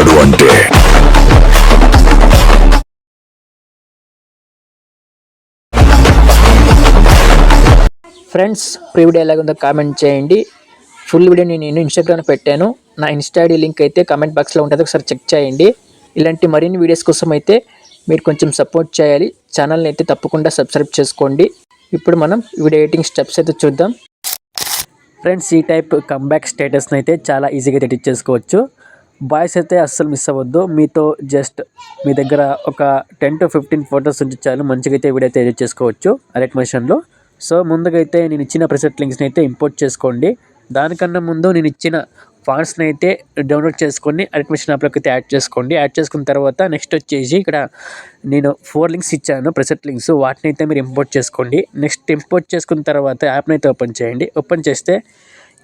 ఉన్నాడు అంటే friends, video ఎలాగుందో కామెంట్ చేయండి. ఫుల్ వీడియోని నేను ఇన్స్టాగ్రామ్లో పెట్టాను. నా ఇన్స్టా ఐడి లింక్ అయితే కామెంట్ బాక్స్లో ఉంటుంది, ఒకసారి చెక్ చేయండి. ఇలాంటి మరిన్ని వీడియోస్ కోసం అయితే మీరు కొంచెం సపోర్ట్ చేయాలి. ఛానల్ని అయితే తప్పకుండా సబ్స్క్రైబ్ చేసుకోండి. ఇప్పుడు మనం వీడియో ఎడిటింగ్ స్టెప్స్ అయితే చూద్దాం. ఫ్రెండ్స్, ఈ టైప్ కమ్బ్యాక్ స్టేటస్ని అయితే చాలా ఈజీగా ఎడిట్ చేసుకోవచ్చు. బాయ్స్ అయితే అస్సలు మిస్ అవ్వద్దు. మీతో జస్ట్ మీ దగ్గర ఒక 10 to 15 ఫొటోస్ ఉంటే చాలు, మంచిగా అయితే వీడియో అయితే ఎడిట్ చేసుకోవచ్చు అలర్ట్ మోషన్లో. సో ముందుగా అయితే నేను ఇచ్చిన ప్రెసెట్ లింక్స్ని అయితే ఇంపోర్ట్ చేసుకోండి. దానికన్నా ముందు నేను ఇచ్చిన ఫాంట్స్ని అయితే డౌన్లోడ్ చేసుకొని అలర్ట్ మోషన్ యాప్లోకి అయితే యాడ్ చేసుకోండి. యాడ్ చేసుకున్న తర్వాత నెక్స్ట్ వచ్చేసి ఇక్కడ నేను 4 లింక్స్ ఇచ్చాను, ప్రెసెట్ లింక్స్. వాటిని అయితే మీరు ఇంపోర్ట్ చేసుకోండి. నెక్స్ట్ ఇంపోర్ట్ చేసుకున్న తర్వాత యాప్ని అయితే ఓపెన్ చేయండి. ఓపెన్ చేస్తే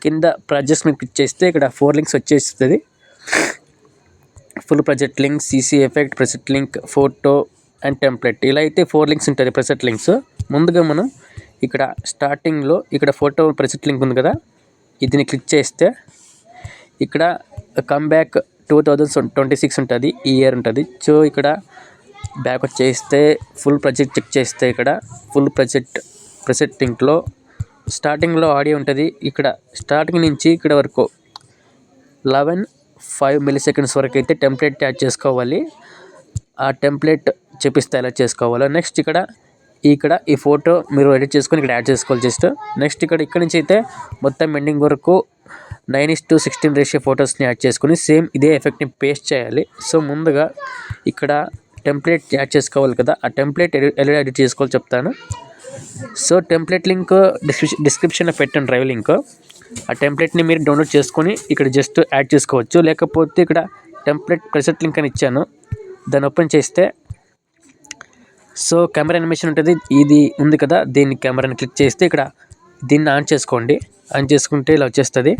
కింద ప్రాజెక్ట్స్ మీద క్లిక్ చేస్తే ఇక్కడ 4 లింక్స్ వచ్చేస్తుంది. Full project link, CC effect, preset link, photo and template, ఇలా అయితే 4 లింక్స్ ఉంటుంది ప్రెసెట్ లింక్స్. ముందుగా మనం ఇక్కడ స్టార్టింగ్లో ఇక్కడ ఫోటో ప్రెసెట్ లింక్ ఉంది కదా, ఇదిని క్లిక్ చేస్తే ఇక్కడ కమ్బ్యాక్ 2026 ఉంటుంది, ఈ ఇయర్ ఉంటుంది. సో ఇక్కడ బ్యాక్ వచ్చేస్తే ఫుల్ ప్రాజెక్ట్ చెక్ చేస్తే ఇక్కడ ఫుల్ ప్రెసెట్ లింక్లో స్టార్టింగ్లో ఆడియో ఉంటుంది. ఇక్కడ స్టార్టింగ్ నుంచి ఇక్కడ వరకు 11:05 milliseconds వరకు అయితే టెంప్లెట్ యాడ్ చేసుకోవాలి. ఆ టెంప్లెట్ చూపిస్తే ఎలా చేసుకోవాలో. నెక్స్ట్ ఇక్కడ ఈ ఫోటో మీరు ఎడిట్ చేసుకొని ఇక్కడ యాడ్ చేసుకోవాలి జస్ట్. నెక్స్ట్ ఇక్కడ నుంచి అయితే మొత్తం ఎండింగ్ వరకు 9:16 రేషియో ఫొటోస్ని యాడ్ చేసుకొని సేమ్ ఇదే ఎఫెక్ట్ని పేస్ట్ చేయాలి. సో ముందుగా ఇక్కడ టెంప్లెట్ యాడ్ చేసుకోవాలి కదా, ఆ టెంప్లెట్ ఎలా ఎడిట్ చేసుకోవాలో చెప్తాను. సో టెంప్లెట్ లింక్ డిస్క్రిప్షన్లో పెట్టండి, డ్రైవ్ లింక్. ఆ టెంప్లెట్ని మీరు డౌన్లోడ్ చేసుకొని ఇక్కడ జస్ట్ యాడ్ చేసుకోవచ్చు. లేకపోతే ఇక్కడ టెంప్లెట్ ప్రెసెట్ లింక్ అని ఇచ్చాను, దాన్ని ఓపెన్ చేస్తే సో కెమెరా యానిమేషన్ ఉంటుంది, ఇది ఉంది కదా, దీన్ని కెమెరాని క్లిక్ చేస్తే ఇక్కడ దీన్ని ఆన్ చేసుకోండి. ఆన్ చేసుకుంటే ఇలా వచ్చేస్తుంది.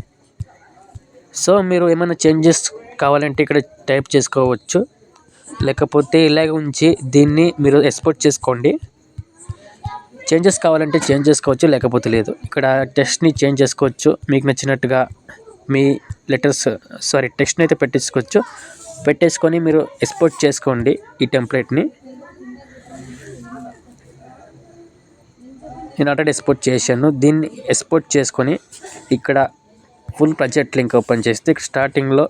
సో మీరు ఏమైనా చేంజెస్ కావాలంటే ఇక్కడ టైప్ చేసుకోవచ్చు, లేకపోతే ఇలాగ ఉంచి దీన్ని మీరు ఎక్స్పోర్ట్ చేసుకోండి. చేంజెస్ కావాలంటే చేంజ్ చేసుకోవచ్చు, లేకపోతే లేదు. ఇక్కడ టెక్స్ట్ని చేంజ్ చేసుకోవచ్చు, మీకు నచ్చినట్టుగా మీ టెక్స్ట్ని అయితే పెట్టేసుకొని మీరు ఎక్స్పోర్ట్ చేసుకోండి ఈ టెంప్లెట్ని. నేను ఆల్రెడీ ఎక్స్పోర్ట్ చేశాను. దీన్ని ఎక్స్పోర్ట్ చేసుకొని ఇక్కడ ఫుల్ ప్రాజెక్ట్ లింక్ ఓపెన్ చేస్తే స్టార్టింగ్లో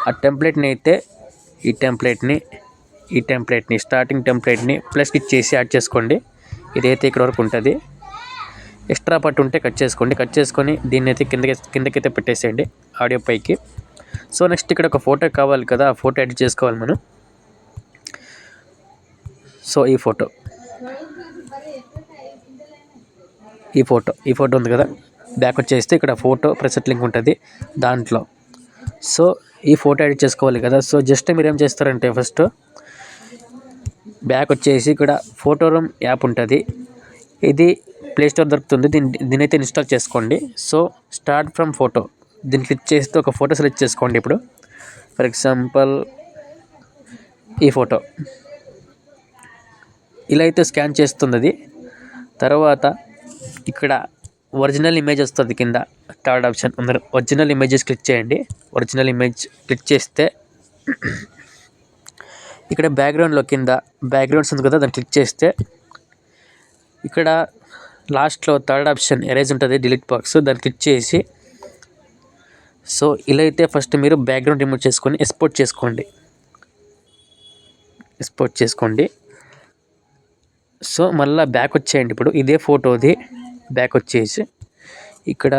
ఆ టెంప్లెట్ని అయితే ఈ టెంప్లెట్ని స్టార్టింగ్ టెంప్లెట్ని ప్లస్ క్లిక్ చేసి యాడ్ చేసుకోండి. ఇదైతే ఇక్కడ వరకు ఉంటుంది. ఎక్స్ట్రా పార్ట్ ఉంటే కట్ చేసుకొని దీన్ని అయితే కిందకైతే పెట్టేసేయండి ఆడియో పైకి. సో నెక్స్ట్ ఇక్కడ ఒక ఫోటో కావాలి కదా, ఆ ఫోటో ఎడిట్ చేసుకోవాలి మనం. సో ఈ ఫోటో ఉంది కదా, బ్యాక్ వచ్చేస్తే ఇక్కడ ఫోటో ప్రెసెట్ లింక్ ఉంటుంది దాంట్లో. సో ఈ ఫోటో ఎడిట్ చేసుకోవాలి కదా. సో జస్ట్ మీరు ఏం చేస్తారంటే ఫస్ట్ బ్యాక్ వచ్చేసి ఇక్కడ ఫోటో రూమ్ యాప్ ఉంటుంది, ఇది ప్లేస్టోర్ దొరుకుతుంది, దీని అయితే ఇన్స్టాల్ చేసుకోండి. సో స్టార్ట్ ఫ్రమ్ ఫోటో, దీన్ని క్లిక్ చేస్తే ఒక ఫోటో సెలెక్ట్ చేసుకోండి. ఇప్పుడు ఫర్ ఎగ్జాంపుల్ ఈ ఫోటో ఇలా అయితే స్కాన్ చేస్తుంది అది. తర్వాత ఇక్కడ ఒరిజినల్ ఇమేజ్ వస్తుంది కింద, థర్డ్ ఆప్షన్ ఉంది, ఒరిజినల్ ఇమేజెస్ క్లిక్ చేయండి. ఒరిజినల్ ఇమేజ్ క్లిక్ చేస్తే ఇక్కడ బ్యాక్గ్రౌండ్లో కింద బ్యాక్గ్రౌండ్స్ ఉంది కదా, దాన్ని క్లిక్ చేస్తే ఇక్కడ లాస్ట్లో థర్డ్ ఆప్షన్ ఎరేజ్ ఉంటుంది, డిలీట్ బాక్స్, దాన్ని క్లిక్ చేసి సో ఇలా అయితే ఫస్ట్ మీరు బ్యాక్గ్రౌండ్ రిమూవ్ చేసుకొని ఎక్స్పోర్ట్ చేసుకోండి. సో మళ్ళీ బ్యాక్ వచ్చేయండి. ఇప్పుడు ఇదే ఫోటోది బ్యాక్ వచ్చేసి ఇక్కడ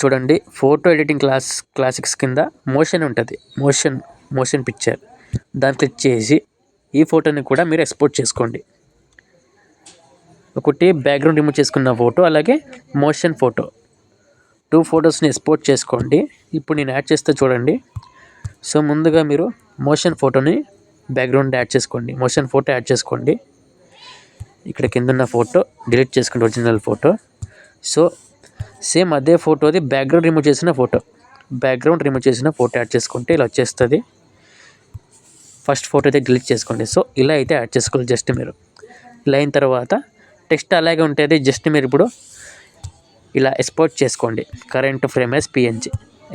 చూడండి, ఫోటో ఎడిటింగ్ క్లాసిక్స్ కింద మోషన్ ఉంటుంది, మోషన్ పిక్చర్, దాన్ని క్లిక్ చేసి ఈ ఫోటోని కూడా మీరు ఎక్స్పోర్ట్ చేసుకోండి. ఒకటి బ్యాక్గ్రౌండ్ రిమూవ్ చేసుకున్న ఫోటో, అలాగే మోషన్ ఫోటో, 2 ఫొటోస్ని ఎక్స్పోర్ట్ చేసుకోండి. ఇప్పుడు నేను యాడ్ చేస్తే చూడండి. సో ముందుగా మీరు మోషన్ ఫోటోని బ్యాక్గ్రౌండ్ యాడ్ చేసుకోండి, మోషన్ ఫోటో యాడ్ చేసుకోండి. ఇక్కడ కింద ఉన్న ఫోటో డిలీట్ చేసుకోండి, ఒరిజినల్ ఫోటో. సో సేమ్ అదే ఫోటోది బ్యాక్గ్రౌండ్ రిమూవ్ చేసిన ఫోటో యాడ్ చేసుకుంటే ఇలా వచ్చేస్తుంది. ఫస్ట్ ఫోటో అయితే డిలీట్ చేసుకోండి. సో ఇలా అయితే యాడ్ చేసుకోవాలి జస్ట్ మీరు. ఇలా అయిన తర్వాత టెక్స్ట్ అలాగే ఉంటుంది, జస్ట్ మీరు ఇప్పుడు ఇలా ఎక్స్పోర్ట్ చేసుకోండి. Current frame as PNG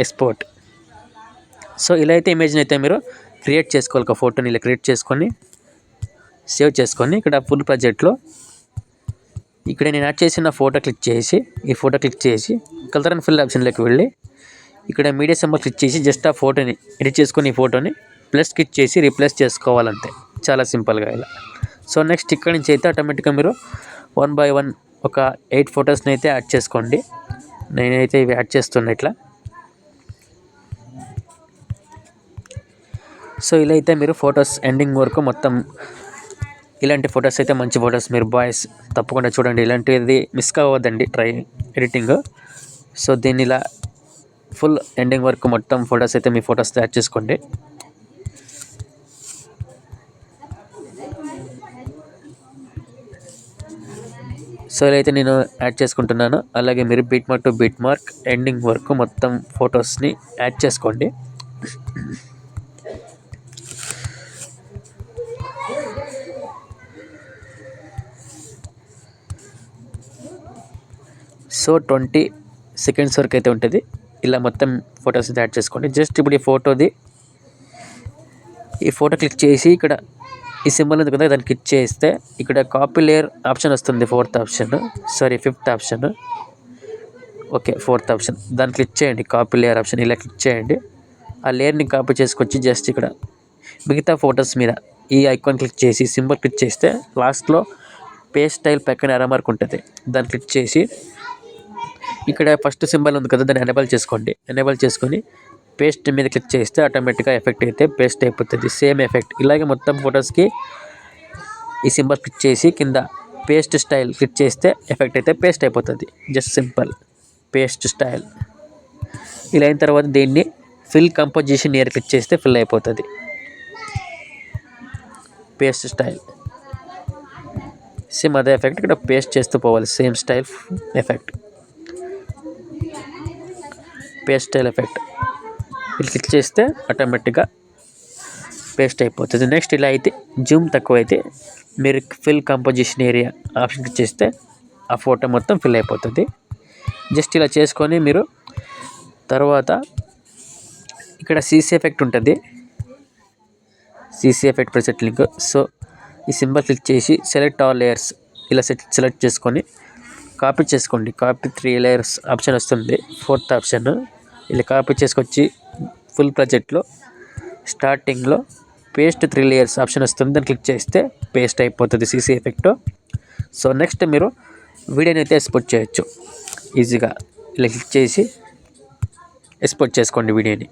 export. So ఇలా అయితే ఇమేజ్ని అయితే మీరు క్రియేట్ చేసుకోవాలి. ఒక ఫోటోని ఇలా క్రియేట్ చేసుకొని సేవ్ చేసుకొని ఇక్కడ ఫుల్ ప్రాజెక్ట్లో ఇక్కడ నేను యాడ్ చేసిన ఫోటో క్లిక్ చేసి ఈ ఫోటో క్లిక్ చేసి కలర్ అండ్ ఫిల్ ఆప్షన్లోకి వెళ్ళి ఇక్కడ మీడియా సింబల్ క్లిక్ చేసి జస్ట్ ఆ ఫోటోని ఎడిట్ చేసుకొని ఈ ఫోటోని ప్లస్ క్లిక్ చేసి రీప్లేస్ చేసుకోవాలంతే. చాలా సింపుల్గా ఇలా. సో నెక్స్ట్ ఇక్కడ నుంచి అయితే ఆటోమేటిక్గా మీరు 1 by 1 ఒక 8 ఫొటోస్ని అయితే యాడ్ చేసుకోండి. నేనైతే ఇవి యాడ్ చేస్తున్నా ఇట్లా. సో ఇలా అయితే మీరు ఫొటోస్ ఎండింగ్ వరకు మొత్తం ఇలాంటి ఫొటోస్ అయితే మంచి ఫొటోస్ మీరు బాయ్స్ తప్పకుండా చూడండి. ఇలాంటిది మిస్ కావద్దండి ట్రై ఎడిటింగ్. సో దీన్ని ఇలా ఫుల్ ఎండింగ్ వరకు మొత్తం ఫొటోస్ అయితే మీ ఫొటోస్ యాడ్ చేసుకోండి. సో ఇలా అయితే నేను యాడ్ చేసుకుంటున్నాను. అలాగే మీరు beat mark to beat mark ending వరకు మొత్తం ఫొటోస్ని యాడ్ చేసుకోండి. సో 20 సెకండ్స్ వరకు అయితే ఉంటుంది. ఇలా మొత్తం ఫొటోస్ యాడ్ చేసుకోండి. జస్ట్ ఇప్పుడు ఈ ఫోటో క్లిక్ చేసి ఇక్కడ ఈ సింబల్ ఉంది కదా దాన్ని క్లిక్ చేస్తే ఇక్కడ కాపీ లేయర్ ఆప్షన్ వస్తుంది. Fifth option okay, 4th option దాన్ని క్లిక్ చేయండి. కాపీ లేయర్ ఆప్షన్ ఇలా క్లిక్ చేయండి. ఆ లేయర్ని కాపీ చేసుకొచ్చి జస్ట్ ఇక్కడ మిగతా ఫొటోస్ మీద ఈ ఐకాన్ క్లిక్ చేసి సింబల్ క్లిక్ చేస్తే లాస్ట్లో పేస్ట్ స్టైల్ పక్కన ఎర్ర మార్క్ ఉంటుంది. దాన్ని క్లిక్ చేసి ఇక్కడ ఫస్ట్ సింబల్ ఉంది కదా దాన్ని ఎనేబుల్ చేసుకోండి. ఎనేబుల్ చేసుకొని పేస్ట్ మీద క్లిక్ చేస్తే ఆటోమేటిక్గా ఎఫెక్ట్ అయితే పేస్ట్ అయిపోతుంది. సేమ్ ఎఫెక్ట్ ఇలాగే మొత్తం ఫొటోస్కి ఈ సింబల్ క్లిక్ చేసి కింద పేస్ట్ స్టైల్ క్లిక్ చేస్తే ఎఫెక్ట్ అయితే పేస్ట్ అయిపోతుంది. Just simple paste style. ఇలా అయిన తర్వాత దీన్ని ఫిల్ కంపోజిషన్ నియర్ క్లిక్ చేస్తే ఫిల్ అయిపోతుంది. పేస్ట్ స్టైల్ సేమ్ అదే ఎఫెక్ట్ ఇక్కడ పేస్ట్ చేస్తూ పోవాలి. Same style effect paste style effect ఇది క్లిక్ చేస్తే ఆటోమేటిక్గా పేస్ట్ అయిపోతుంది. నెక్స్ట్ ఇలా అయితే జూమ్ తక్కువ అయితే మీరు fill composition area option click చేస్తే ఆ ఫోటో మొత్తం ఫిల్ అయిపోతుంది. జస్ట్ ఇలా చేసుకొని మీరు తర్వాత ఇక్కడ సీసీ ఎఫెక్ట్ ఉంటుంది. CC effect preset link. So ఈ సింబల్ క్లిక్ చేసి సెలెక్ట్ ఆల్ లేయర్స్ ఇలా సెలెక్ట్ చేసుకొని కాపీ చేసుకోండి. కాపీ 3 లేయర్స్ ఆప్షన్ వస్తుంది. 4th ఆప్షన్ ఇలా కాపీ చేసుకొచ్చి ఫుల్ ప్రాజెక్ట్లో స్టార్టింగ్లో పేస్ట్ 3 లేయర్స్ ఆప్షన్ వస్తుంది. దాన్ని క్లిక్ చేస్తే పేస్ట్ అయిపోతుంది సీసీ ఎఫెక్ట్. సో నెక్స్ట్ మీరు వీడియోని అయితే ఎక్స్పోర్ట్ చేయొచ్చు ఈజీగా. ఇలా క్లిక్ చేసి ఎక్స్పోర్ట్ చేసుకోండి వీడియోని.